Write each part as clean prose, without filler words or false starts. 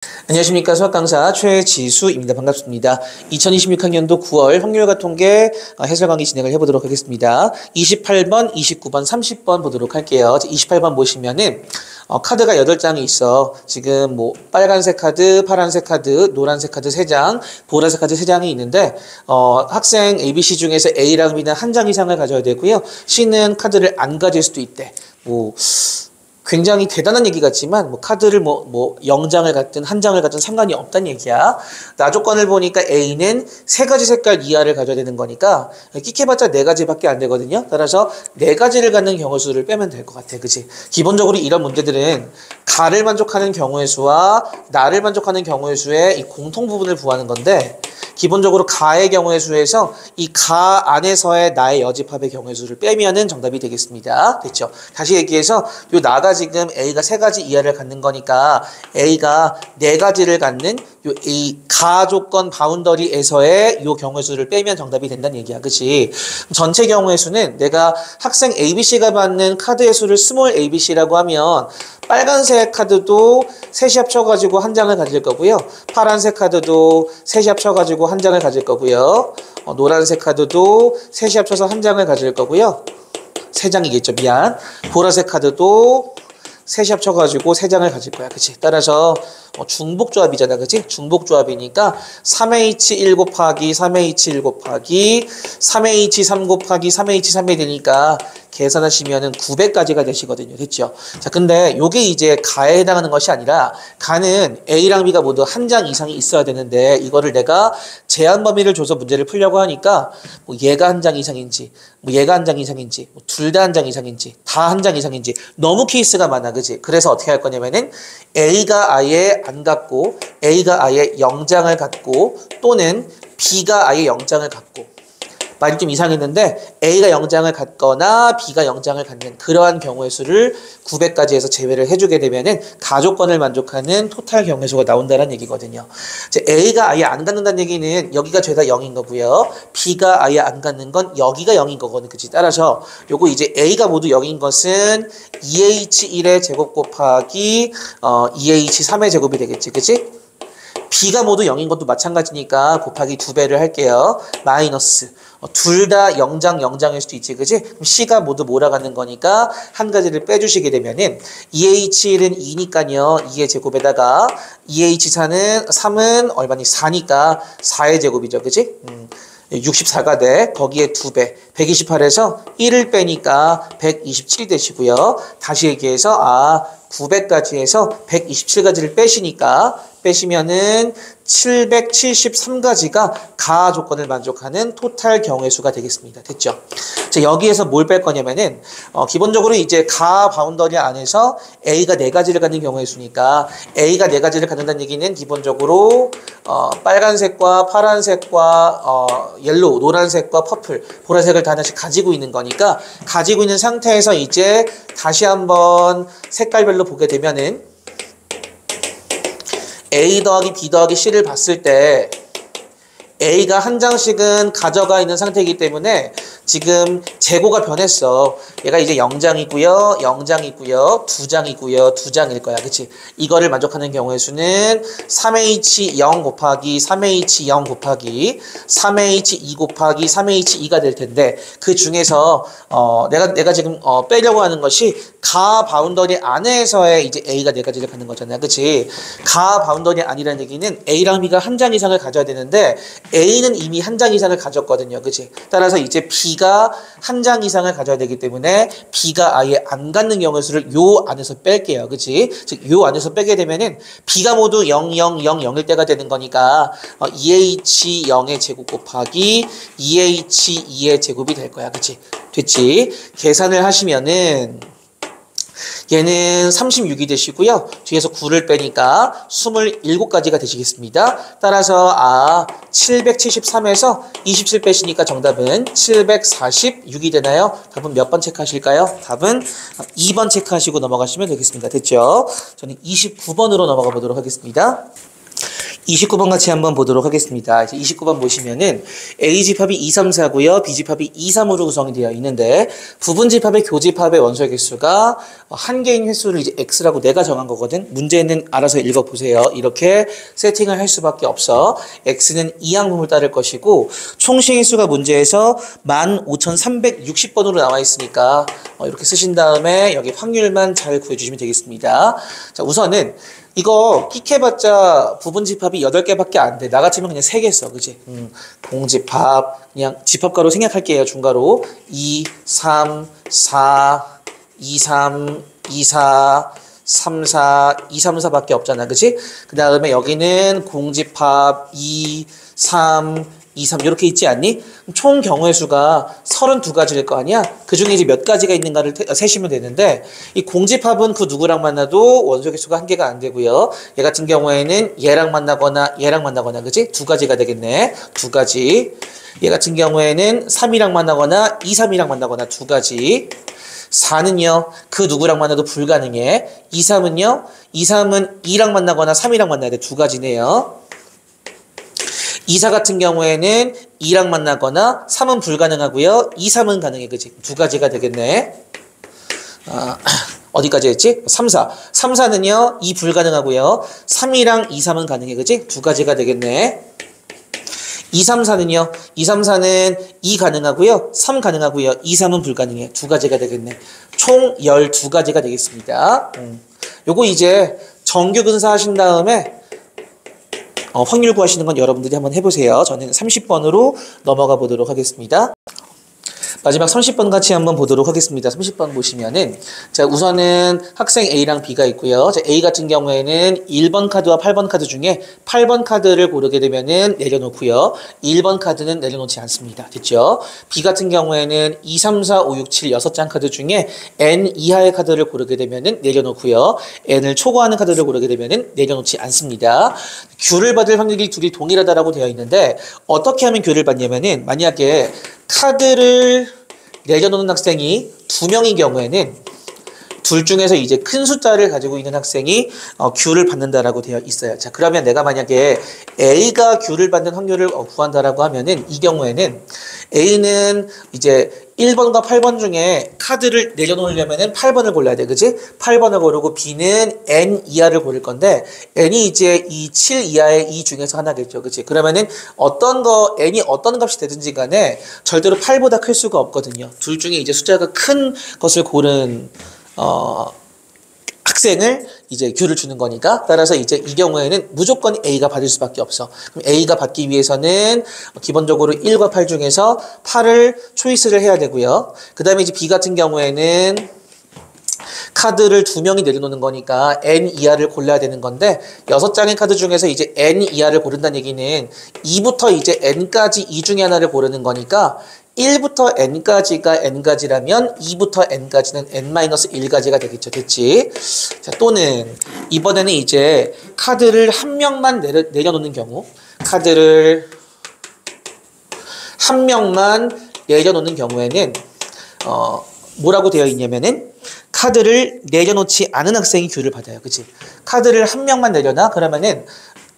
안녕하십니까. 수학 강사 최지수입니다. 반갑습니다. 2026학년도 9월 확률과 통계 해설 강의 진행을 해보도록 하겠습니다. 28번, 29번, 30번 보도록 할게요. 28번 보시면은 카드가 8장이 있어. 지금 뭐 빨간색 카드, 파란색 카드, 노란색 카드 3장, 보라색 카드 3장이 있는데 학생 ABC 중에서 A랑 B는 한 장 이상을 가져야 되고요. C는 카드를 안 가질 수도 있대. 굉장히 대단한 얘기 같지만 카드를 0장을 갖든 한 장을 갖든 상관이 없다는 얘기야. 나 조건을 보니까 A는 3가지 색깔 이하를 가져야 되는 거니까 끽해봤자 4가지밖에 안 되거든요. 따라서 4가지를 갖는 경우 수를 빼면 될 것 같아. 그치? 기본적으로 이런 문제들은 가를 만족하는 경우의 수와 나를 만족하는 경우의 수의 이 공통 부분을 구하는 건데, 기본적으로 가의 경우의 수에서 이 가 안에서의 나의 여집합의 경우의 수를 빼면은 정답이 되겠습니다. 됐죠? 다시 얘기해서 요 나가 지금 A가 3가지 이하를 갖는 거니까 A가 4가지를 갖는 요 이 가 조건 바운더리에서의 요 경우의 수를 빼면 정답이 된다는 얘기야. 그치? 전체 경우의 수는 내가 학생 ABC가 받는 카드의 수를 스몰 ABC라고 하면 빨간색 카드도 셋이 합쳐가지고 한 장을 가질 거고요. 파란색 카드도 셋이 합쳐가지고 한 장을 가질 거고요. 노란색 카드도 셋이 합쳐서 한 장을 가질 거고요. 3장이겠죠. 미안. 보라색 카드도 셋이 합쳐가지고 3장을 가질 거야. 그치? 따라서 중복조합이잖아. 그치? 중복조합이니까 3H1 곱하기 3H1 곱하기 3H3 곱하기 3H3이 되니까 계산하시면은 900까지가 되시거든요. 됐죠? 자, 근데 요게 이제 가에 해당하는 것이 아니라 가는 A랑 B가 모두 한 장 이상이 있어야 되는데, 이거를 내가 제한 범위를 줘서 문제를 풀려고 하니까 얘가 한 장 이상인지, 얘가 한 장 이상인지, 둘 다 한 장 이상인지, 다 한 장 이상인지 너무 케이스가 많아. 그치? 그래서 어떻게 할 거냐면은 A가 아예 안 갖고, A가 아예 0장을 갖고, 또는 B가 아예 0장을 갖고, 말이 좀 이상했는데 A가 0장을 갖거나 B가 0장을 갖는 그러한 경우의 수를 900까지 해서 제외를 해주게 되면은 가조건을 만족하는 토탈 경우의 수가 나온다는 얘기거든요. 이제 A가 아예 안 갖는다는 얘기는 여기가 죄다 0인 거고요. B가 아예 안 갖는 건 여기가 0인 거거든. 그치? 따라서 요거 이제 A가 모두 0인 것은 2H1의 제곱 곱하기 2H3의 제곱이 되겠지. 그치? B가 모두 0인 것도 마찬가지니까 곱하기 2배를 할게요. 마이너스. 둘 다 0장 0장일 수도 있지. 그치? 그럼 C가 모두 몰아가는 거니까 한 가지를 빼주시게 되면은 2H1은 2니까요. 2의 제곱에다가 2H4는 3은 얼마니? 4니까 4의 제곱이죠. 그치? 64가 돼. 거기에 2배. 128에서 1을 빼니까 127 되시고요. 다시 얘기해서 900까지 해서 127가지를 빼시면은 773가지가 가 조건을 만족하는 토탈 경우의 수가 되겠습니다. 됐죠? 자, 여기에서 뭘 뺄 거냐면은 기본적으로 이제 가 바운더리 안에서 A가 4가지를 갖는 경우의 수니까 A가 4가지를 갖는다는 얘기는 기본적으로 빨간색과 파란색과 옐로우, 노란색과 퍼플, 보라색을 다 하나씩 가지고 있는 거니까, 가지고 있는 상태에서 이제 다시 한번 색깔별로 보게 되면은 A 더하기 B 더하기 C를 봤을 때 A가 한 장씩은 가져가 있는 상태이기 때문에 지금 재고가 변했어. 얘가 이제 0장이고요, 0장이고요, 2장이고요, 2장일 거야. 그치? 이거를 만족하는 경우의 수는 3H0 곱하기 3H0 곱하기 3H2 곱하기 3H2가 될 텐데, 그 중에서 내가 지금 빼려고 하는 것이 가 바운더리 안에서의 이제 A가 4가지를 갖는 거잖아. 그치? 가 바운더리 아니라는 얘기는 A랑 B가 한 장 이상을 가져야 되는데 A는 이미 한 장 이상을 가졌거든요. 그치? 따라서 이제 B가 한 장 이상을 가져야 되기 때문에 B가 아예 안 갖는 경우의 수를 요 안에서 뺄게요. 그치? 즉, 요 안에서 빼게 되면은 B가 모두 0, 0, 0, 0일 때가 되는 거니까 2H0의 제곱 곱하기 2H2의 제곱이 될 거야. 그치? 됐지? 계산을 하시면은 얘는 36이 되시고요. 뒤에서 9를 빼니까 27가지가 되시겠습니다. 따라서 773에서 27 빼시니까 정답은 746이 되나요? 답은 몇 번 체크하실까요? 답은 2번 체크하시고 넘어가시면 되겠습니다. 됐죠? 저는 29번으로 넘어가 보도록 하겠습니다. 29번 같이 한번 보도록 하겠습니다. 이제 29번 보시면은 A집합이 2, 3, 4고요. B집합이 2, 3으로 구성이 되어 있는데 부분집합의 교집합의 원소의 개수가 한 개인 횟수를 이제 X라고 내가 정한 거거든. 문제는 알아서 읽어보세요. 이렇게 세팅을 할 수밖에 없어. X는 이항분을 따를 것이고 총식 횟수가 문제에서 15,360번으로 나와 있으니까 이렇게 쓰신 다음에 여기 확률만 잘 구해주시면 되겠습니다. 자, 우선은 이거 끽해봤자 부분집합이 8개밖에 안 돼. 나같으면 그냥 3개 써. 그지? 공집합, 그냥 집합가로 생략할게요. 중가로. 2, 3, 4, 2, 3, 2, 4, 3, 4, 2, 3, 4밖에 없잖아. 그치? 그 다음에 여기는 공집합 2, 3, 2, 3 이렇게 있지 않니? 총 경우의 수가 32가지일 거 아니야? 그 중에 이제 몇 가지가 있는가를 세시면 되는데 이 공집합은 그 누구랑 만나도 원소 개수가 한 개가 안 되고요. 얘 같은 경우에는 얘랑 만나거나 그치? 2가지가 되겠네. 2가지. 얘 같은 경우에는 3이랑 만나거나 2, 3이랑 만나거나 2가지. 4는요, 그 누구랑 만나도 불가능해. 2, 3은요, 2, 3은 2랑 만나거나 3이랑 만나야 돼. 2가지네요. 2, 4 같은 경우에는 2랑 만나거나 3은 불가능하고요. 2, 3은 가능해. 그치? 2가지가 되겠네. 어디까지 했지? 3, 4. 3, 4는요, 2 불가능하고요. 3이랑 2, 3은 가능해. 그치? 2가지가 되겠네. 2, 3, 4는요, 2, 3, 4는 2 가능하고요. 3 가능하고요. 2, 3은 불가능해. 2가지가 되겠네. 총 12가지가 되겠습니다. 요거 이제 정규 근사하신 다음에 확률 구하시는 건 여러분들이 한번 해보세요. 저는 30번으로 넘어가 보도록 하겠습니다. 마지막 30번 같이 한번 보도록 하겠습니다. 30번 보시면은 자 우선은 학생 A랑 B가 있고요. 자, A 같은 경우에는 1번 카드와 8번 카드 중에 8번 카드를 고르게 되면은 내려놓고요. 1번 카드는 내려놓지 않습니다. 됐죠? B 같은 경우에는 2, 3, 4, 5, 6, 7 6장 카드 중에 N 이하의 카드를 고르게 되면은 내려놓고요. N을 초과하는 카드를 고르게 되면은 내려놓지 않습니다. 규를 받을 확률이 둘이 동일하다라고 되어 있는데 어떻게 하면 규를 받냐면은 만약에 카드를 내려놓는 학생이 2명인 경우에는 둘 중에서 이제 큰 숫자를 가지고 있는 학생이 규를 받는다라고 되어 있어요. 자, 그러면 내가 만약에 A가 규를 받는 확률을 구한다라고 하면은 이 경우에는 A는 이제 1번과 8번 중에 카드를 내려놓으려면은 8번을 골라야 돼. 그지? 8번을 고르고 B는 N 이하를 고를 건데 N이 이제 이 7 이하의 이 중에서 하나겠죠. 그치? 그러면은 N이 어떤 값이 되든지 간에 절대로 8보다 클 수가 없거든요. 둘 중에 이제 숫자가 큰 것을 고른 학생을 이제 규를 주는 거니까 따라서 이제 이 경우에는 무조건 A가 받을 수밖에 없어. 그럼 A가 받기 위해서는 기본적으로 1과 8 중에서 8을 초이스를 해야 되고요. 그 다음에 이제 B 같은 경우에는 카드를 2명이 내려놓는 거니까 N 이하를 골라야 되는 건데 6장의 카드 중에서 이제 N 이하를 고른다는 얘기는 2부터 이제 N까지 이 중에 하나를 고르는 거니까 1부터 N까지가 N가지라면 2부터 N까지는 N-1가지가 되겠죠. 됐지? 자, 또는 이번에는 이제 카드를 한 명만 내려놓는 경우 카드를 한 명만 내려놓는 경우에는 뭐라고 되어 있냐면은 카드를 내려놓지 않은 학생이 규를 받아요. 그치? 카드를 한 명만 내려놔? 그러면은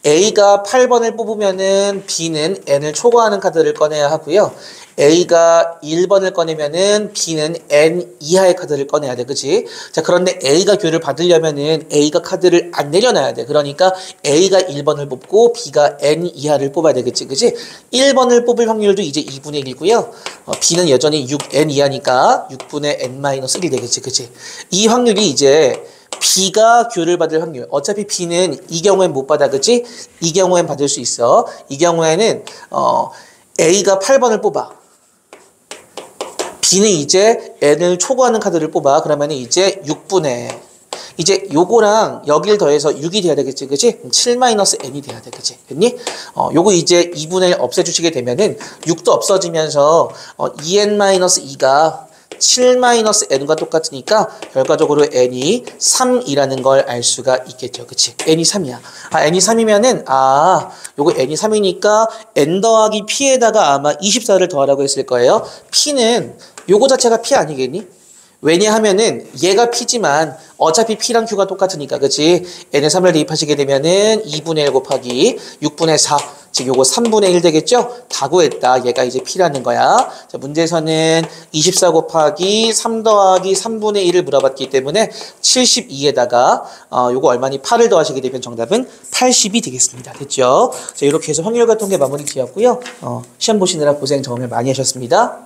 A가 8번을 뽑으면은 B는 N을 초과하는 카드를 꺼내야 하고요. A가 1번을 꺼내면은 B는 N 이하의 카드를 꺼내야 돼. 그치? 자, 그런데 A가 규를 받으려면은 A가 카드를 안 내려놔야 돼. 그러니까 A가 1번을 뽑고 B가 N 이하를 뽑아야 되겠지. 그치? 1번을 뽑을 확률도 이제 2분의 1이고요. B는 여전히 6N 이하니까 6분의 N-1 되겠지. 그치? 이 확률이 이제 B가 규를 받을 확률. 어차피 B는 이 경우엔 못 받아. 그치? 이 경우엔 받을 수 있어. 이 경우에는 A가 8번을 뽑아. B는 이제 N을 초과하는 카드를 뽑아. 그러면 이제 6분의 이제 요거랑 여기를 더해서 6이 돼야 되겠지. 그치? 7-N이 돼야 돼. 그치? 됐니? 요거 이제 2분의 1 없애주시게 되면은 6도 없어지면서 2N-2가 7-N과 똑같으니까 결과적으로 N이 3이라는 걸 알 수가 있겠죠. 그치? N이 3이야. N이 3이면은, 요거 N이 3이니까 N 더하기 P에다가 아마 24를 더하라고 했을 거예요. P는 요거 자체가 P 아니겠니? 왜냐하면은 얘가 P지만 어차피 P랑 Q가 똑같으니까, 그치? n의 3을 대입하시게 되면은 2분의 1 곱하기 6분의 4, 즉 요거 3분의 1 되겠죠? 다 구했다. 얘가 이제 P라는 거야. 자, 문제에서는 24 곱하기 3 더하기 3분의 1을 물어봤기 때문에 72에다가 요거 얼마니 8을 더하시게 되면 정답은 80이 되겠습니다. 됐죠? 자, 이렇게 해서 확률과 통계 마무리 지었고요. 시험 보시느라 고생 정말 많이 하셨습니다.